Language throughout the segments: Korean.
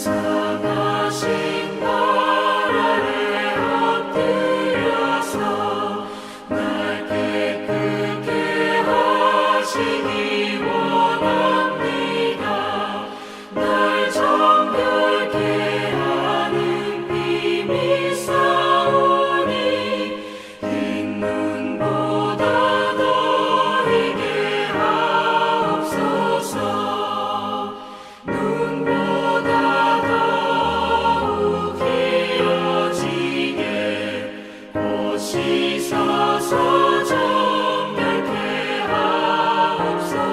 불쌍하신 날 아래 엎드려서 날 깨끗게 하시기 원합니다. 날 정결케 하는 힘이 싸우니 흰 눈보다 더하게 하옵소서. 눈보다 더욱 희어지게 옷이 서서 정결케 하옵소서.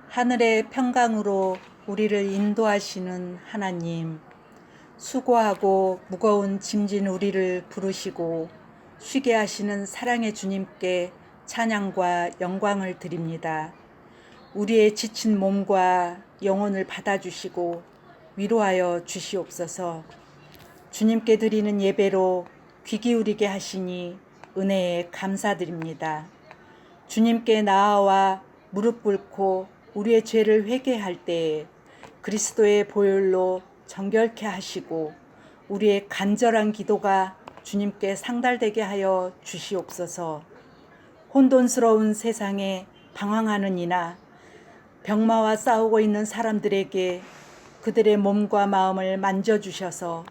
하늘의 평강으로 우리를 인도하시는 하나님, 수고하고 무거운 짐진 우리를 부르시고 쉬게 하시는 사랑의 주님께 찬양과 영광을 드립니다. 우리의 지친 몸과 영혼을 받아주시고 위로하여 주시옵소서. 주님께 드리는 예배로 귀 기울이게 하시니 은혜에 감사드립니다. 주님께 나아와 무릎 꿇고 우리의 죄를 회개할 때에 그리스도의 보혈로 정결케 하시고 우리의 간절한 기도가 주님께 상달되게 하여 주시옵소서. 혼돈스러운 세상에 방황하는 이나 병마와 싸우고 있는 사람들에게 그들의 몸과 마음을 만져주셔서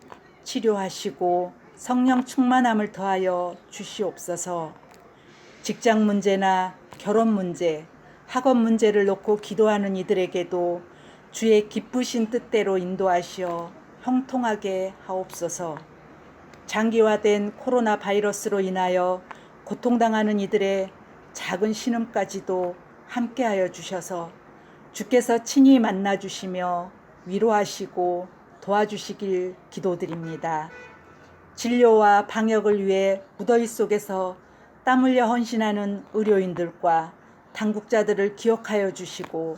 치료하시고 성령 충만함을 더하여 주시옵소서. 직장 문제나 결혼 문제, 학업 문제를 놓고 기도하는 이들에게도 주의 기쁘신 뜻대로 인도하시어 형통하게 하옵소서. 장기화된 코로나 바이러스로 인하여 고통당하는 이들의 작은 신음까지도 함께하여 주셔서 주께서 친히 만나주시며 위로하시고 도와주시길 기도드립니다. 진료와 방역을 위해 무더위 속에서 땀 흘려 헌신하는 의료인들과 당국자들을 기억하여 주시고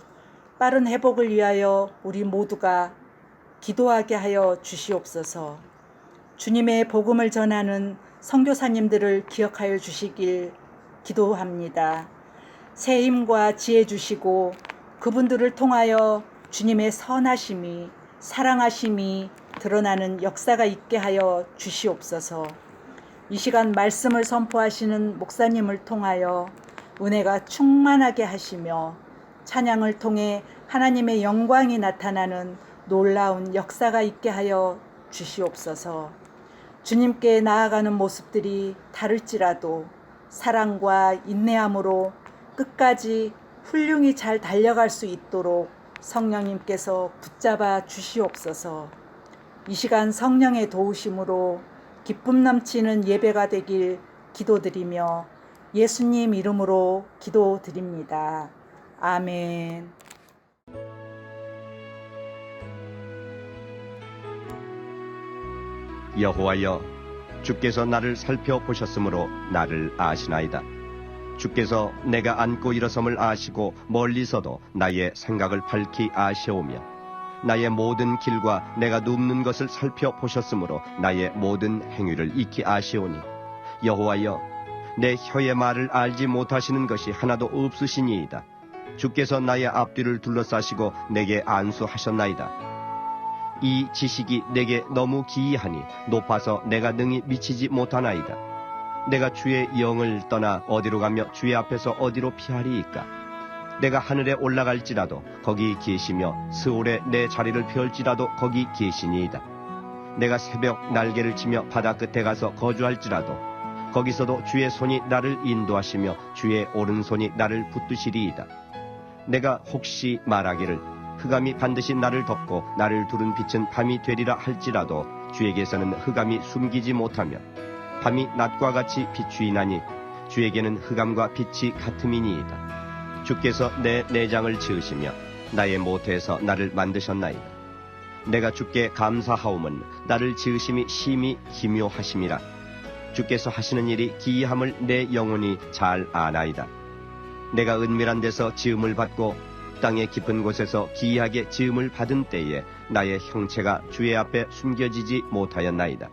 빠른 회복을 위하여 우리 모두가 기도하게 하여 주시옵소서. 주님의 복음을 전하는 선교사님들을 기억하여 주시길 기도합니다. 새 힘과 지혜 주시고 그분들을 통하여 주님의 선하심이, 사랑하심이 드러나는 역사가 있게 하여 주시옵소서. 이 시간 말씀을 선포하시는 목사님을 통하여 은혜가 충만하게 하시며 찬양을 통해 하나님의 영광이 나타나는 놀라운 역사가 있게 하여 주시옵소서. 주님께 나아가는 모습들이 다를지라도 사랑과 인내함으로 끝까지 훌륭히 잘 달려갈 수 있도록 성령님께서 붙잡아 주시옵소서. 이 시간 성령의 도우심으로 기쁨 넘치는 예배가 되길 기도드리며 예수님 이름으로 기도드립니다. 아멘. 여호와여, 주께서 나를 살펴보셨으므로 나를 아시나이다. 주께서 내가 앉고 일어섬을 아시고 멀리서도 나의 생각을 밝히 아시오며 나의 모든 길과 내가 눕는 것을 살펴보셨으므로 나의 모든 행위를 익히 아시오니 여호와여, 내 혀의 말을 알지 못하시는 것이 하나도 없으시니이다. 주께서 나의 앞뒤를 둘러싸시고 내게 안수하셨나이다. 이 지식이 내게 너무 기이하니 높아서 내가 능히 미치지 못하나이다. 내가 주의 영을 떠나 어디로 가며 주의 앞에서 어디로 피하리이까? 내가 하늘에 올라갈지라도 거기 계시며 스올에 내 자리를 펼지라도 거기 계시니이다. 내가 새벽 날개를 치며 바다 끝에 가서 거주할지라도 거기서도 주의 손이 나를 인도하시며 주의 오른손이 나를 붙드시리이다. 내가 혹시 말하기를 흑암이 반드시 나를 덮고 나를 두른 빛은 밤이 되리라 할지라도 주에게서는 흑암이 숨기지 못하며 밤이 낮과 같이 비추이나니 주에게는 흑암과 빛이 같음이니이다. 주께서 내 내장을 지으시며 나의 모태에서 나를 만드셨나이다. 내가 주께 감사하오면 나를 지으심이 심히 기묘하심이라. 주께서 하시는 일이 기이함을 내 영혼이 잘 아나이다. 내가 은밀한 데서 지음을 받고 땅의 깊은 곳에서 기이하게 지음을 받은 때에 나의 형체가 주의 앞에 숨겨지지 못하였나이다.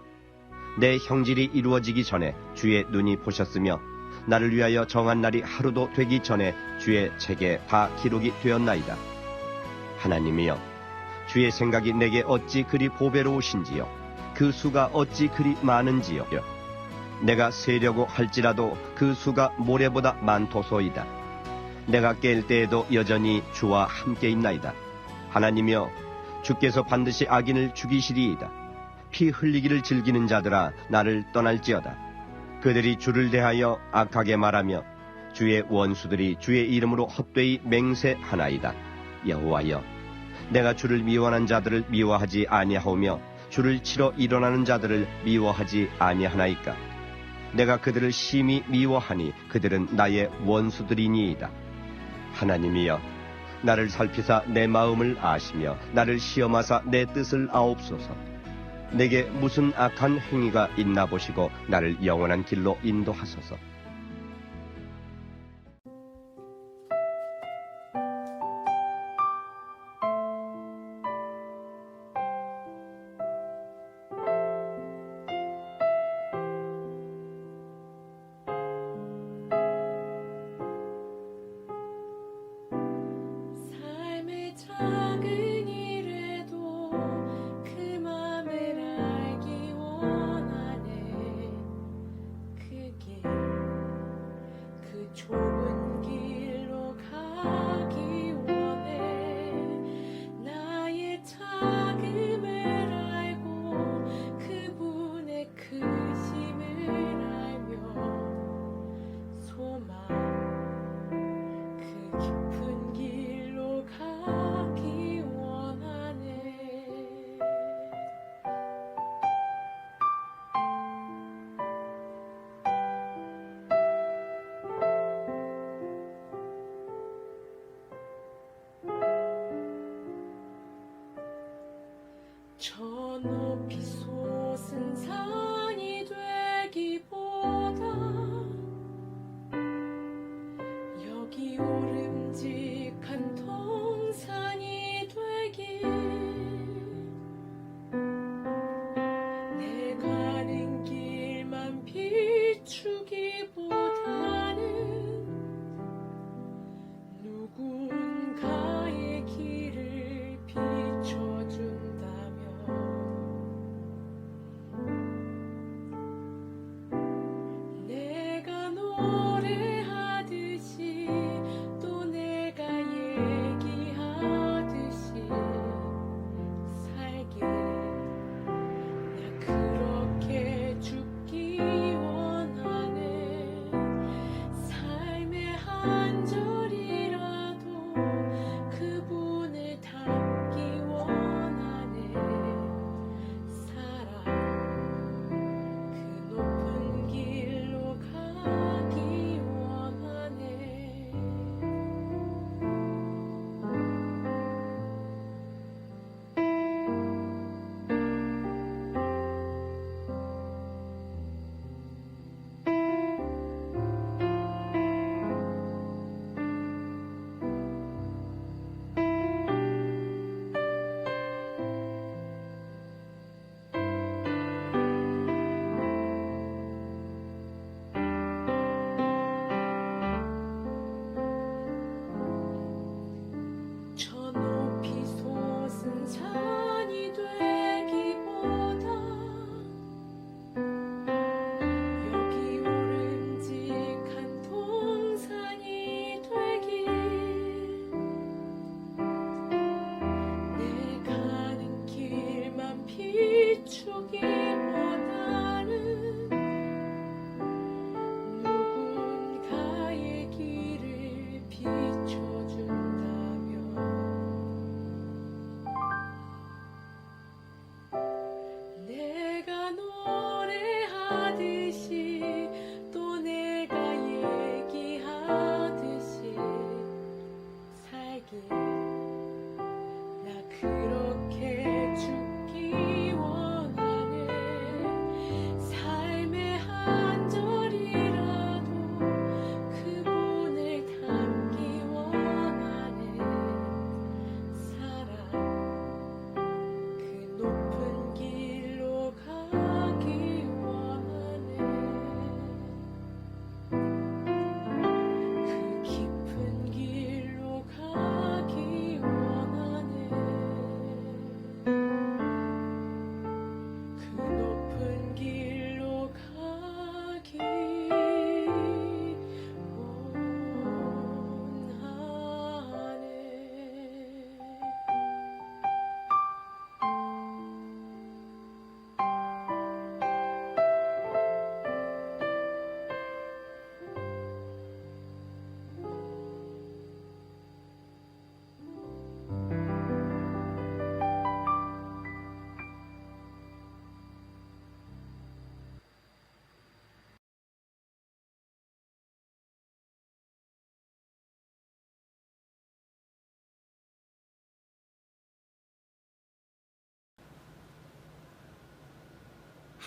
내 형질이 이루어지기 전에 주의 눈이 보셨으며 나를 위하여 정한 날이 하루도 되기 전에 주의 책에 다 기록이 되었나이다. 하나님이여, 주의 생각이 내게 어찌 그리 보배로우신지요, 그 수가 어찌 그리 많은지요. 내가 세려고 할지라도 그 수가 모래보다 많도소이다. 내가 깰 때에도 여전히 주와 함께 있나이다. 하나님이여, 주께서 반드시 악인을 죽이시리이다. 피 흘리기를 즐기는 자들아, 나를 떠날지어다. 그들이 주를 대하여 악하게 말하며 주의 원수들이 주의 이름으로 헛되이 맹세하나이다. 여호와여, 내가 주를 미워하는 자들을 미워하지 아니하오며 주를 치러 일어나는 자들을 미워하지 아니하나이까. 내가 그들을 심히 미워하니 그들은 나의 원수들이니이다. 하나님이여, 나를 살피사 내 마음을 아시며 나를 시험하사 내 뜻을 아옵소서. 내게 무슨 악한 행위가 있나 보시고 나를 영원한 길로 인도하소서. 삶의 작은 일에도 그 맘을 알기 원하네. 그 길, 그 좁은 길로 가기 원해. 나의 작음을 알고 그분의 크심을 알며 소망 그 깊은 길로 가기 원하네. 저 높이 솟은 산이 되기보다 여기 오름직한 동산이 되길. 내 가는 길만 비추기보다는 누군가의 길을 비춰준다면 내가 노래하듯이 또 내가 얘기하듯이 살게. 나 그렇게 죽기 원하네. 삶의 한 절이라도 그분을 닮기 원하네. 사랑 그 높은 길로 가기 원하네.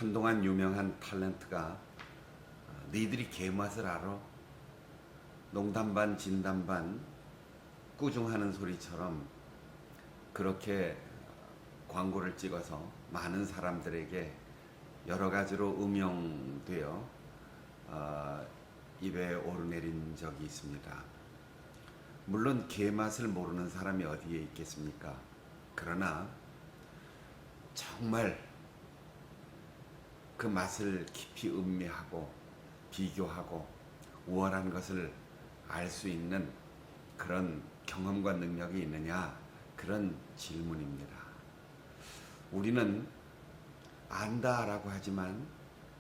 한동안 유명한 탤런트가 너희들이 개맛을 알아? 농담 반 진담 반 꾸중하는 소리처럼 그렇게 광고를 찍어서 많은 사람들에게 여러 가지로 음용되어 입에 오르내린 적이 있습니다. 물론 개맛을 모르는 사람이 어디에 있겠습니까? 그러나 정말 그 맛을 깊이 음미하고 비교하고 우월한 것을 알 수 있는 그런 경험과 능력이 있느냐, 그런 질문입니다. 우리는 안다라고 하지만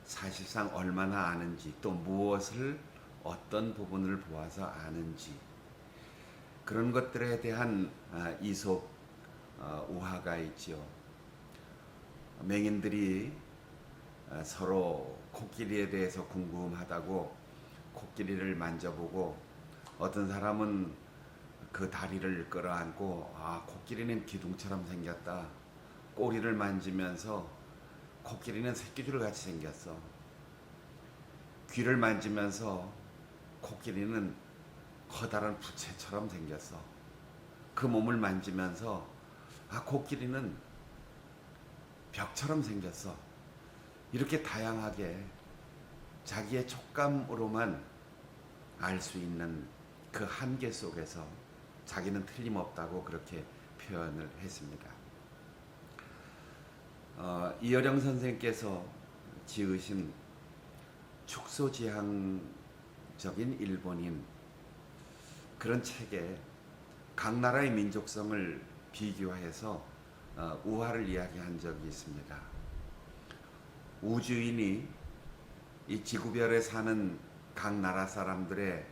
사실상 얼마나 아는지, 또 무엇을 어떤 부분을 보아서 아는지, 그런 것들에 대한 이솝 우화가 있지요. 맹인들이 서로 코끼리에 대해서 궁금하다고 코끼리를 만져보고, 어떤 사람은 그 다리를 끌어안고 코끼리는 기둥처럼 생겼다. 꼬리를 만지면서 코끼리는 새끼줄 같이 생겼어. 귀를 만지면서 코끼리는 커다란 부채처럼 생겼어. 그 몸을 만지면서 코끼리는 벽처럼 생겼어. 이렇게 다양하게 자기의 촉감으로만 알 수 있는 그 한계 속에서 자기는 틀림없다고 그렇게 표현을 했습니다. 이어령 선생께서 지으신 축소지향적인 일본인, 그런 책에 각 나라의 민족성을 비교해서 우화를 이야기한 적이 있습니다. 우주인이 이 지구별에 사는 각 나라 사람들의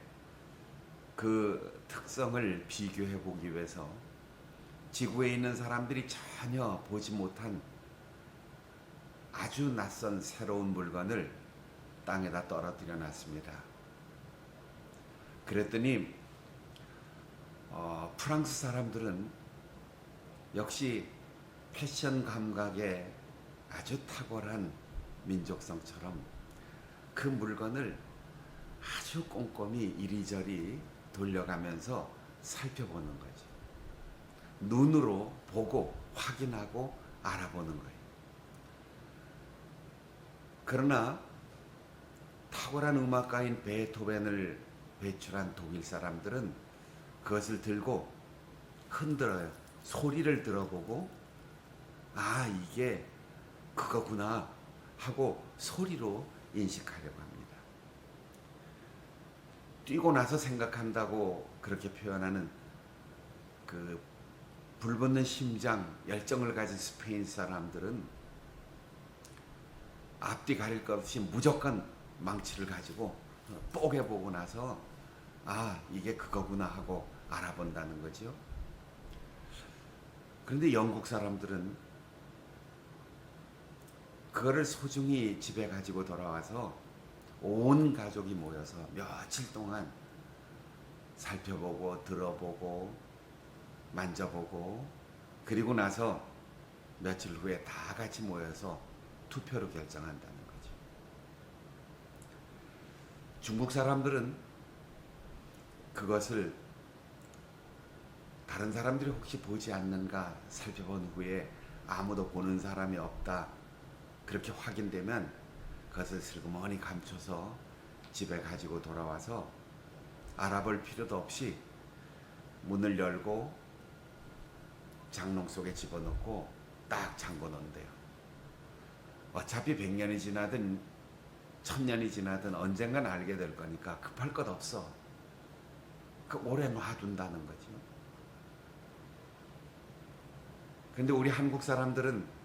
그 특성을 비교해 보기 위해서 지구에 있는 사람들이 전혀 보지 못한 아주 낯선 새로운 물건을 땅에다 떨어뜨려 놨습니다. 그랬더니 프랑스 사람들은 역시 패션 감각에 아주 탁월한 민족성처럼 그 물건을 아주 꼼꼼히 이리저리 돌려가면서 살펴보는 거죠. 눈으로 보고 확인하고 알아보는 거예요. 그러나 탁월한 음악가인 베토벤을 배출한 독일 사람들은 그것을 들고 흔들어요. 소리를 들어보고 이게 그거구나 하고 소리로 인식하려고 합니다. 뛰고 나서 생각한다고 그렇게 표현하는 그 불붙는 심장, 열정을 가진 스페인 사람들은 앞뒤 가릴 것 없이 무조건 망치를 가지고 뽀개보고 나서 이게 그거구나 하고 알아본다는 거죠. 그런데 영국 사람들은 그거를 소중히 집에 가지고 돌아와서 온 가족이 모여서 며칠 동안 살펴보고 들어보고 만져보고, 그리고 나서 며칠 후에 다 같이 모여서 투표로 결정한다는 거죠. 중국 사람들은 그것을 다른 사람들이 혹시 보지 않는가 살펴본 후에 아무도 보는 사람이 없다, 그렇게 확인되면 그것을 슬그머니 감춰서 집에 가지고 돌아와서 알아볼 필요도 없이 문을 열고 장롱 속에 집어넣고 딱 잠궈 놓는데요. 어차피 100년이 지나든 1000년이 지나든 언젠간 알게 될 거니까 급할 것 없어. 오래 놔둔다는 거죠. 근데 우리 한국 사람들은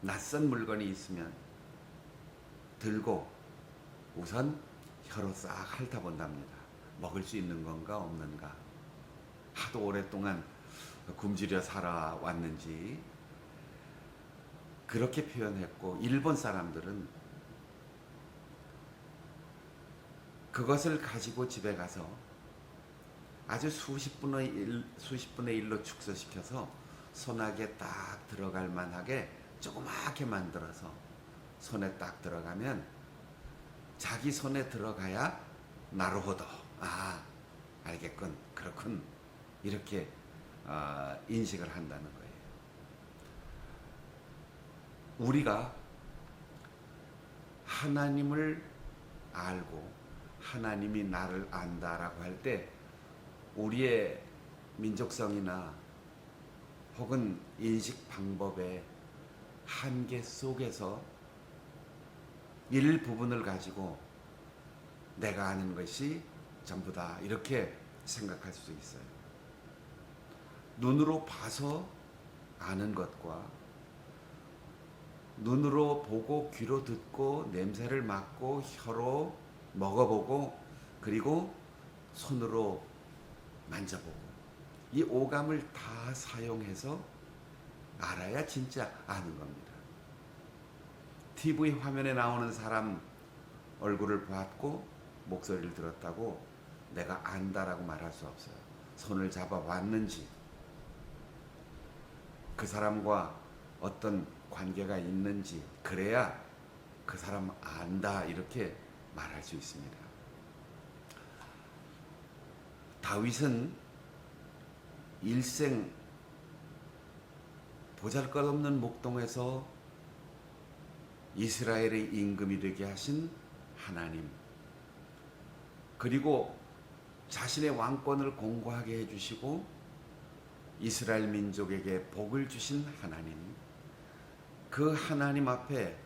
낯선 물건이 있으면 들고 우선 혀로 싹 핥아본답니다. 먹을 수 있는 건가 없는가. 하도 오랫동안 굶주려 살아왔는지 그렇게 표현했고, 일본 사람들은 그것을 가지고 집에 가서 아주 수십 분의 일로 축소시켜서 손아귀에 딱 들어갈 만하게 조그맣게 만들어서 손에 딱 들어가면 자기 손에 들어가야 나루호도 알겠군 그렇군 이렇게 인식을 한다는 거예요. 우리가 하나님을 알고 하나님이 나를 안다라고 할 때 우리의 민족성이나 혹은 인식 방법의 한계 속에서 일부분을 가지고 내가 아는 것이 전부다 이렇게 생각할 수 있어요. 눈으로 봐서 아는 것과 눈으로 보고 귀로 듣고 냄새를 맡고 혀로 먹어보고 그리고 손으로 만져보고 이 오감을 다 사용해서 알아야 진짜 아는 겁니다. TV 화면에 나오는 사람 얼굴을 봤고 목소리를 들었다고 내가 안다라고 말할 수 없어요. 손을 잡아봤는지 그 사람과 어떤 관계가 있는지 그래야 그 사람 안다 이렇게 말할 수 있습니다. 다윗은 일생 보잘것없는 목동에서 이스라엘의 임금이 되게 하신 하나님 그리고 자신의 왕권을 공고하게 해주시고 이스라엘 민족에게 복을 주신 하나님 그 하나님 앞에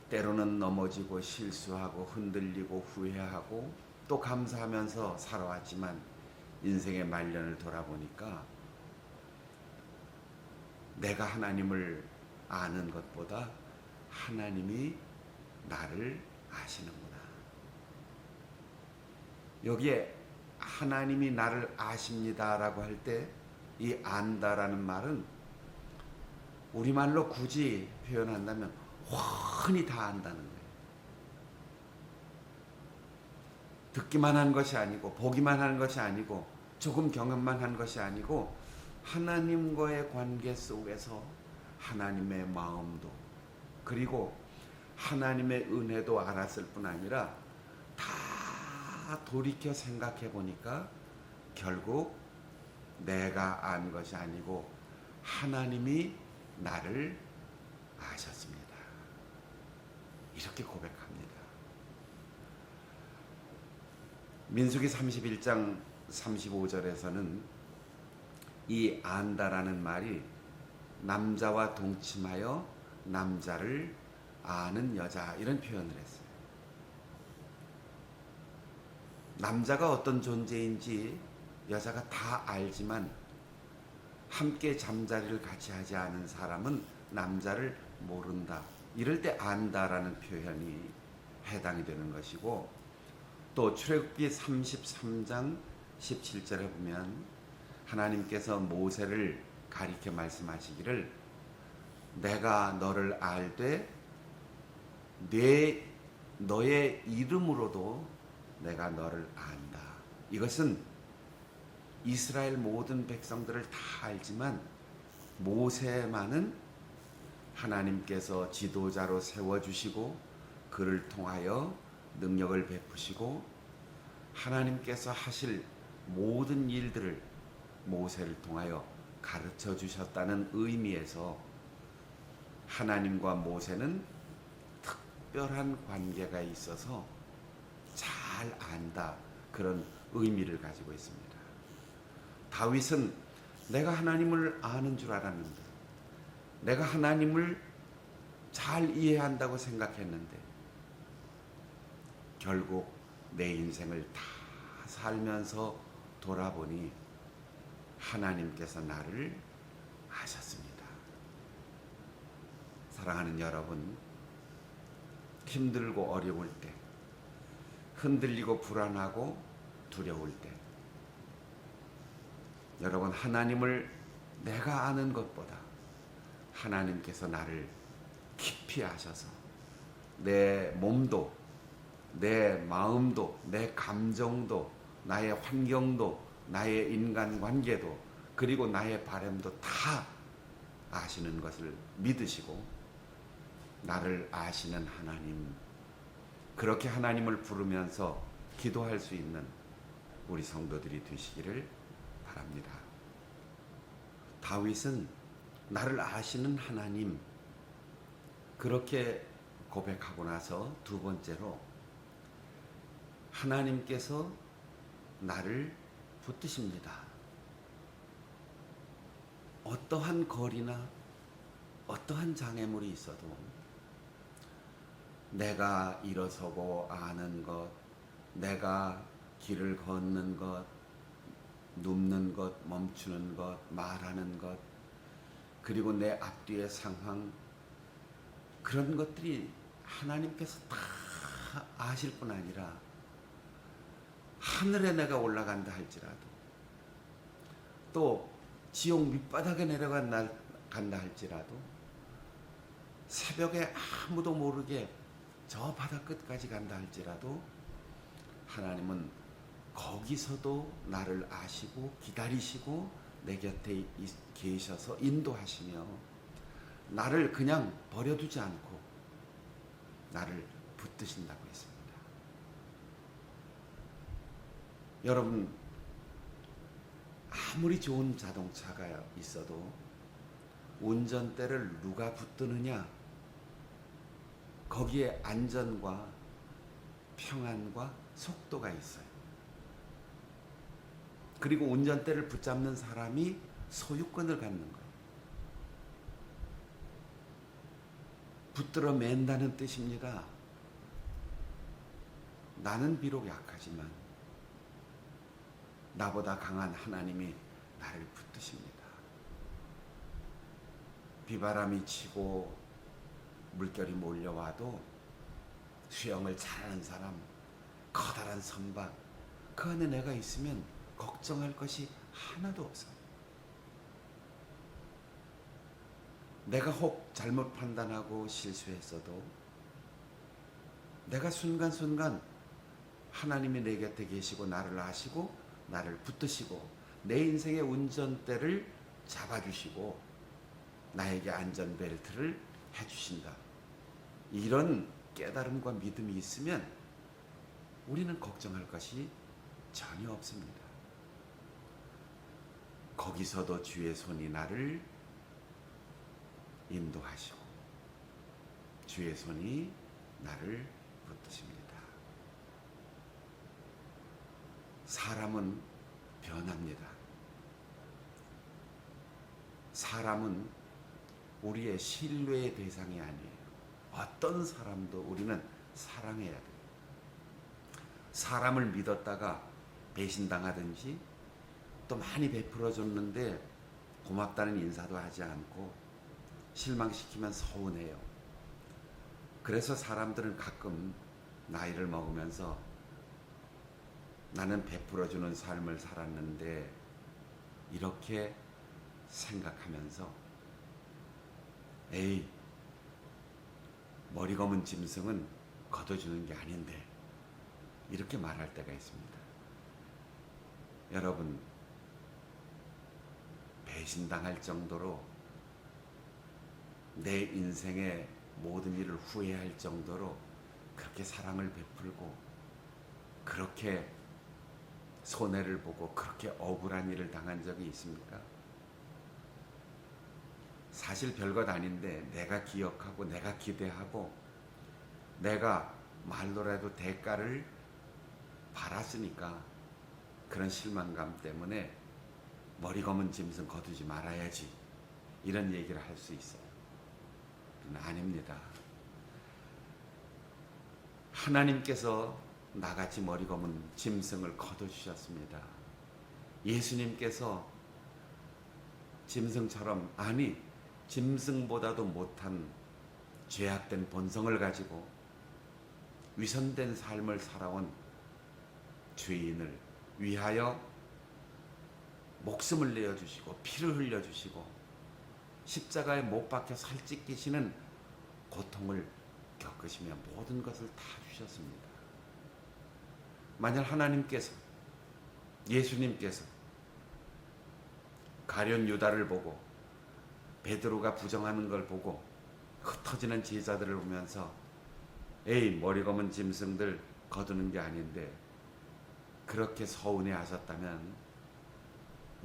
때로는 넘어지고 실수하고 흔들리고 후회하고 또 감사하면서 살아왔지만 인생의 말년을 돌아보니까 내가 하나님을 아는 것보다 하나님이 나를 아시는구나. 여기에 하나님이 나를 아십니다라고 할 때 이 안다라는 말은 우리말로 굳이 표현한다면 훤히 다 안다는 거예요. 듣기만 한 것이 아니고 보기만 하는 것이 아니고 조금 경험만 한 것이 아니고 하나님과의 관계 속에서 하나님의 마음도 그리고 하나님의 은혜도 알았을 뿐 아니라 다 돌이켜 생각해 보니까 결국 내가 안 것이 아니고 하나님이 나를 아셨습니다. 이렇게 고백합니다. 민수기 31장 35절에서는 이 안다라는 말이 남자와 동침하여 남자를 아는 여자 이런 표현을 했어요. 남자가 어떤 존재인지 여자가 다 알지만 함께 잠자리를 같이 하지 않은 사람은 남자를 모른다. 이럴 때 안다라는 표현이 해당이 되는 것이고 또 출애굽기 33장 17절에 보면 하나님께서 모세를 가리켜 말씀하시기를 내가 너를 알되 너의 이름으로도 내가 너를 안다. 이것은 이스라엘 모든 백성들을 다 알지만 모세만은 하나님께서 지도자로 세워주시고 그를 통하여 능력을 베푸시고 하나님께서 하실 모든 일들을 모세를 통하여 가르쳐 주셨다는 의미에서 하나님과 모세는 특별한 관계가 있어서 잘 안다 그런 의미를 가지고 있습니다. 다윗은 내가 하나님을 아는 줄 알았는데 내가 하나님을 잘 이해한다고 생각했는데 결국 내 인생을 다 살면서 돌아보니 하나님께서 나를 아셨습니다. 사랑하는 여러분, 힘들고 어려울 때, 흔들리고 불안하고 두려울 때 여러분 하나님을 내가 아는 것보다 하나님께서 나를 깊이 아셔서 내 몸도 내 마음도 내 감정도 나의 환경도 나의 인간관계도 그리고 나의 바람도 다 아시는 것을 믿으시고 나를 아시는 하나님, 그렇게 하나님을 부르면서 기도할 수 있는 우리 성도들이 되시기를 바랍니다. 다윗은 나를 아시는 하나님, 그렇게 고백하고 나서 두 번째로 하나님께서 나를 붙드십니다. 어떠한 거리나 어떠한 장애물이 있어도 내가 일어서고 아는 것, 내가 길을 걷는 것, 눕는 것, 멈추는 것, 말하는 것, 그리고 내 앞뒤의 상황, 그런 것들이 하나님께서 다 아실 뿐 아니라 하늘에 내가 올라간다 할지라도 또 지옥 밑바닥에 내려간다 할지라도 새벽에 아무도 모르게 저 바다 끝까지 간다 할지라도 하나님은 거기서도 나를 아시고 기다리시고 내 곁에 계셔서 인도하시며 나를 그냥 버려두지 않고 나를 붙드신다고 했습니다. 여러분, 아무리 좋은 자동차가 있어도 운전대를 누가 붙드느냐, 거기에 안전과 평안과 속도가 있어요. 그리고 운전대를 붙잡는 사람이 소유권을 갖는 거예요. 붙들어 맨다는 뜻입니다. 나는 비록 약하지만 나보다 강한 하나님이 나를 붙드십니다. 비바람이 치고 물결이 몰려와도 수영을 잘하는 사람, 커다란 선박, 그 안에 내가 있으면 걱정할 것이 하나도 없어요. 내가 혹 잘못 판단하고 실수했어도 내가 순간순간 하나님이 내 곁에 계시고 나를 아시고 나를 붙드시고 내 인생의 운전대를 잡아주시고 나에게 안전벨트를 해주신다. 이런 깨달음과 믿음이 있으면 우리는 걱정할 것이 전혀 없습니다. 거기서도 주의 손이 나를 인도하시고 주의 손이 나를 붙드십니다. 사람은 변합니다. 사람은 우리의 신뢰의 대상이 아니에요. 어떤 사람도 우리는 사랑해야 돼요. 사람을 믿었다가 배신당하든지 또 많이 베풀어줬는데 고맙다는 인사도 하지 않고 실망시키면 서운해요. 그래서 사람들은 가끔 나이를 먹으면서 나는 베풀어주는 삶을 살았는데 이렇게 생각하면서 에이, 머리 검은 짐승은 걷어주는 게 아닌데 이렇게 말할 때가 있습니다. 여러분, 배신당할 정도로 내 인생의 모든 일을 후회할 정도로 그렇게 사랑을 베풀고 그렇게 손해를 보고 그렇게 억울한 일을 당한 적이 있습니까? 사실 별것 아닌데 내가 기억하고 내가 기대하고 내가 말로라도 대가를 바랐으니까 그런 실망감 때문에 머리 검은 짐승 거두지 말아야지 이런 얘기를 할 수 있어요. 아닙니다. 하나님께서 나같이 머리 검은 짐승을 거둬주셨습니다. 예수님께서 짐승처럼, 아니 짐승보다도 못한 죄악된 본성을 가지고 위선된 삶을 살아온 죄인을 위하여 목숨을 내어주시고 피를 흘려주시고 십자가에 못 박혀 살찌끼시는 고통을 겪으시며 모든 것을 다 주셨습니다. 만약 하나님께서, 예수님께서 가룟 유다를 보고 베드로가 부정하는 걸 보고 흩어지는 제자들을 보면서 에이 머리 검은 짐승들 거두는 게 아닌데 그렇게 서운해 하셨다면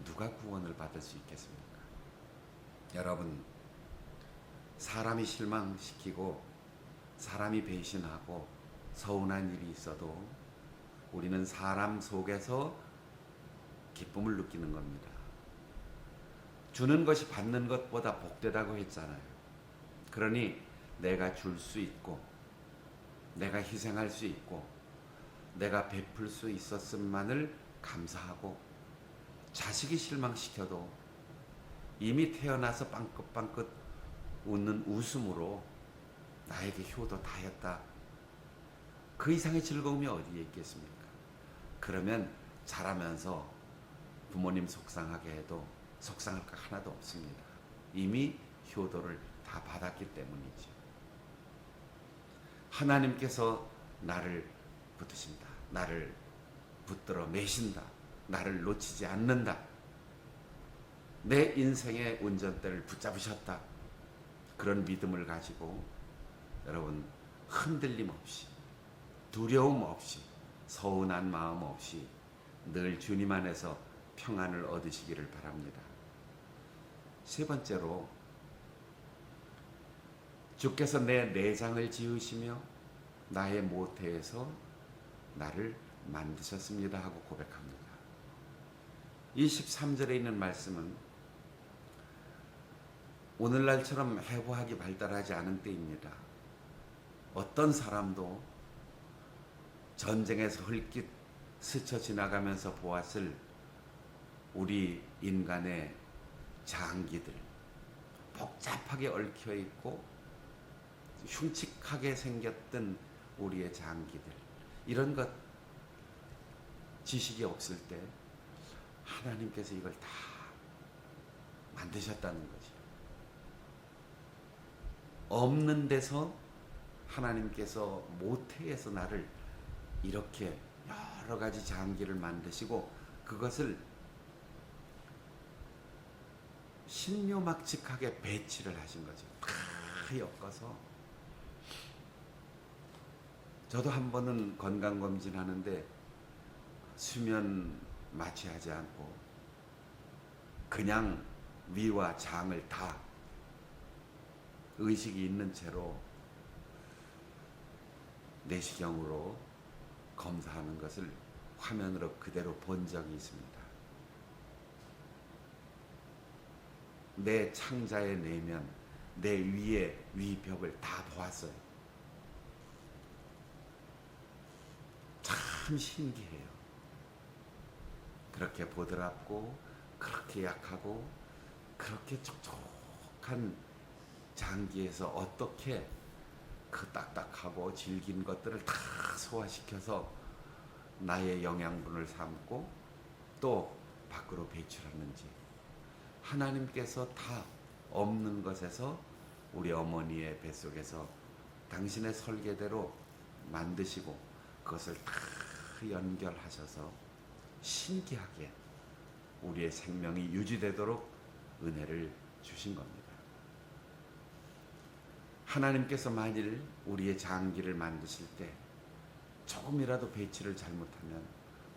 누가 구원을 받을 수 있겠습니까? 여러분, 사람이 실망시키고 사람이 배신하고 서운한 일이 있어도 우리는 사람 속에서 기쁨을 느끼는 겁니다. 주는 것이 받는 것보다 복되다고 했잖아요. 그러니 내가 줄 수 있고 내가 희생할 수 있고 내가 베풀 수 있었음만을 감사하고 자식이 실망시켜도 이미 태어나서 빵긋빵긋 웃는 웃음으로 나에게 효도 다했다. 그 이상의 즐거움이 어디에 있겠습니까? 그러면 자라면서 부모님 속상하게 해도 속상할 거 하나도 없습니다. 이미 효도를 다 받았기 때문이죠. 하나님께서 나를 붙드신다. 나를 붙들어 매신다. 나를 놓치지 않는다. 내 인생의 운전대를 붙잡으셨다. 그런 믿음을 가지고 여러분 흔들림 없이 두려움 없이 서운한 마음 없이 늘 주님 안에서 평안을 얻으시기를 바랍니다. 세 번째로 주께서 내 내장을 지으시며 나의 모태에서 나를 만드셨습니다 하고 고백합니다. 23절에 있는 말씀은 오늘날처럼 해부학이 발달하지 않은 때입니다. 어떤 사람도 전쟁에서 흘낏 스쳐 지나가면서 보았을 우리 인간의 장기들, 복잡하게 얽혀 있고 흉측하게 생겼던 우리의 장기들, 이런 것 지식이 없을 때 하나님께서 이걸 다 만드셨다는 거죠. 없는 데서 하나님께서 모태에서 나를 이렇게 여러 가지 장기를 만드시고 그것을 신묘막측하게 배치를 하신 거죠. 다 엮어서. 저도 한 번은 건강검진 하는데 수면 마취하지 않고 그냥 위와 장을 다 의식이 있는 채로 내시경으로 검사하는 것을 화면으로 그대로 본 적이 있습니다. 내 창자의 내면, 내 위의 위벽을 다 보았어요. 참 신기해요. 그렇게 보드랍고 그렇게 약하고 그렇게 촉촉한 장기에서 어떻게 그 딱딱하고 질긴 것들을 다 소화시켜서 나의 영양분을 삼고 또 밖으로 배출하는지, 하나님께서 다 없는 것에서 우리 어머니의 뱃속에서 당신의 설계대로 만드시고 그것을 다 연결하셔서 신기하게 우리의 생명이 유지되도록 은혜를 주신 겁니다. 하나님께서 만일 우리의 장기를 만드실 때 조금이라도 배치를 잘못하면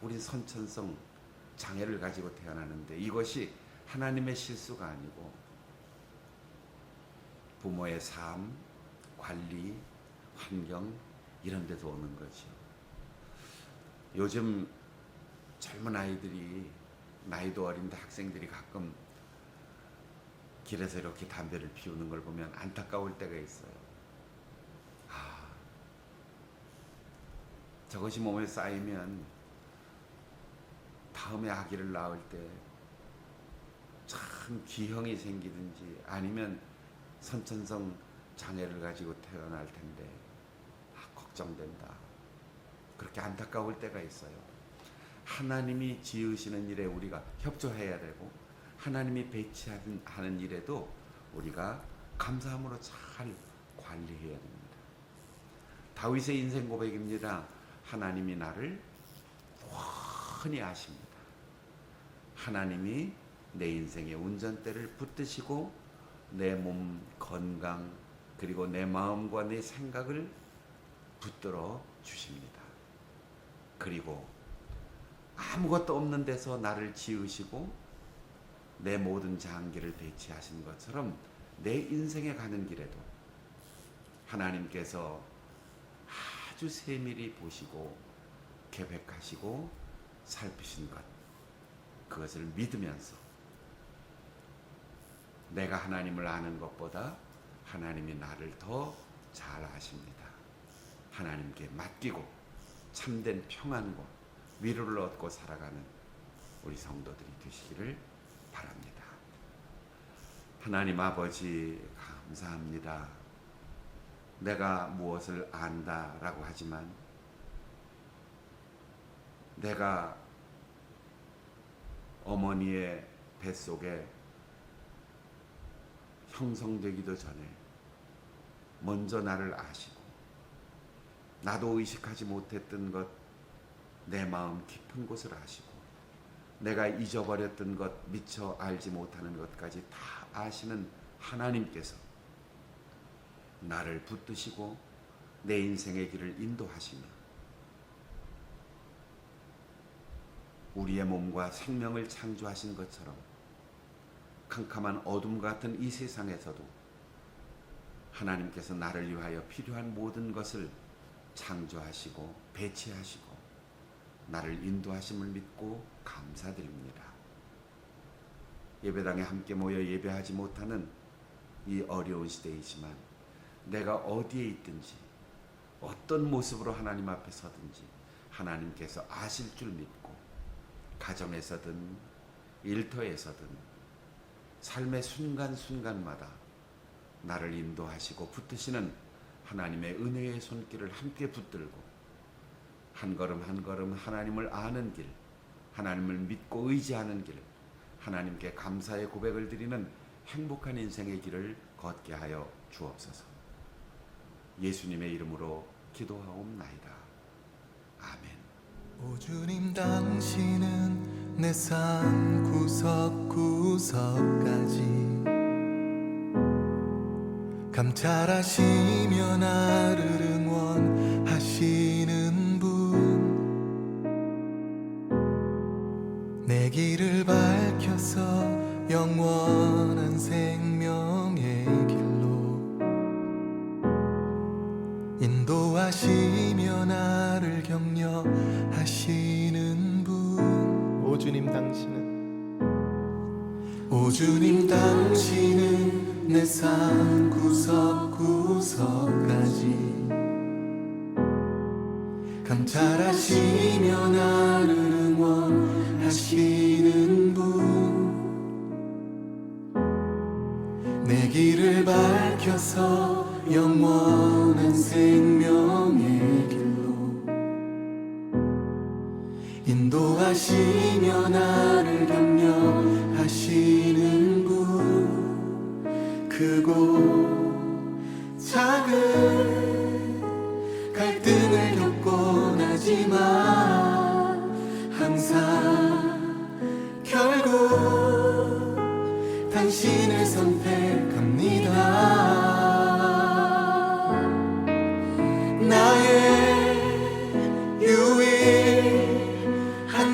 우린 선천성 장애를 가지고 태어나는데, 이것이 하나님의 실수가 아니고 부모의 삶, 관리, 환경 이런 데도 오는 거죠. 요즘 젊은 아이들이, 나이도 어린데 학생들이 가끔 길에서 이렇게 담배를 피우는 걸 보면 안타까울 때가 있어요. 저것이 몸에 쌓이면 다음에 아기를 낳을 때 참 기형이 생기든지 아니면 선천성 장애를 가지고 태어날 텐데 걱정된다. 그렇게 안타까울 때가 있어요. 하나님이 지으시는 일에 우리가 협조해야 되고 하나님이 배치하는 일에도 우리가 감사함으로 잘 관리해야 됩니다. 다윗의 인생 고백입니다. 하나님이 나를 훤히 아십니다. 하나님이 내 인생의 운전대를 붙드시고 내 몸 건강, 그리고 내 마음과 내 생각을 붙들어 주십니다. 그리고 아무것도 없는 데서 나를 지으시고 내 모든 장기를 배치하신 것처럼 내 인생에 가는 길에도 하나님께서 아주 세밀히 보시고 계획하시고 살피신 것, 그것을 믿으면서 내가 하나님을 아는 것보다 하나님이 나를 더 잘 아십니다. 하나님께 맡기고 참된 평안과 위로를 얻고 살아가는 우리 성도들이 되시기를 바랍니다. 하나님 아버지, 감사합니다. 내가 무엇을 안다라고 하지만 내가 어머니의 뱃속에 형성되기도 전에 먼저 나를 아시고 나도 의식하지 못했던 것, 내 마음 깊은 곳을 아시고 내가 잊어버렸던 것, 미처 알지 못하는 것까지 다 아시는 하나님께서 나를 붙드시고 내 인생의 길을 인도하시며 우리의 몸과 생명을 창조하신 것처럼 캄캄한 어둠 같은 이 세상에서도 하나님께서 나를 위하여 필요한 모든 것을 창조하시고 배치하시고 나를 인도하심을 믿고 감사드립니다. 예배당에 함께 모여 예배하지 못하는 이 어려운 시대이지만 내가 어디에 있든지 어떤 모습으로 하나님 앞에 서든지 하나님께서 아실 줄 믿고 가정에서든 일터에서든 삶의 순간순간마다 나를 인도하시고 붙드시는 하나님의 은혜의 손길을 함께 붙들고 한 걸음 한 걸음 하나님을 아는 길, 하나님을 믿고 의지하는 길, 하나님께 감사의 고백을 드리는 행복한 인생의 길을 걷게 하여 주옵소서. 예수님의 이름으로 기도하옵나이다. 아멘. 오 주님, 당신은 내 삶 구석구석까지 감찰하시며 나를 응원하시는 분, 내 길을 밝혀서 영원한 생명의 길로 인도하시며 나를 격려하시는 분. 오 주님, 당신은 오 주님, 당신은 내 삶 구석구석까지 감찰하시며 나를 응원하시는 분, 내 길을 밝혀서 영원한 생명의 길로 인도하시며 나를 격려하시는 분, 크고 작은 갈등을 겪곤 하지만 항상 결국 당신을 선택합니다. 나의 유일한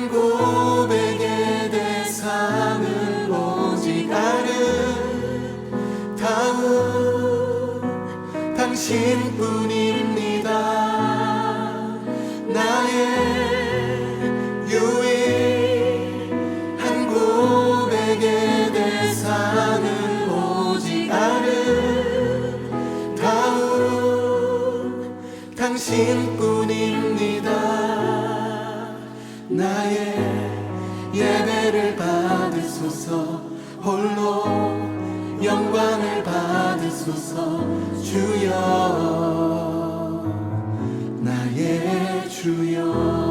고백의 대상은 오직 아름다운 당신뿐입니다. 나의 유일한 고백의 대상은 오직 아름다운 당신뿐입니다. 나의 예배를 받으소서, 홀로 영광을 받으소서. 주여, 나의 주여.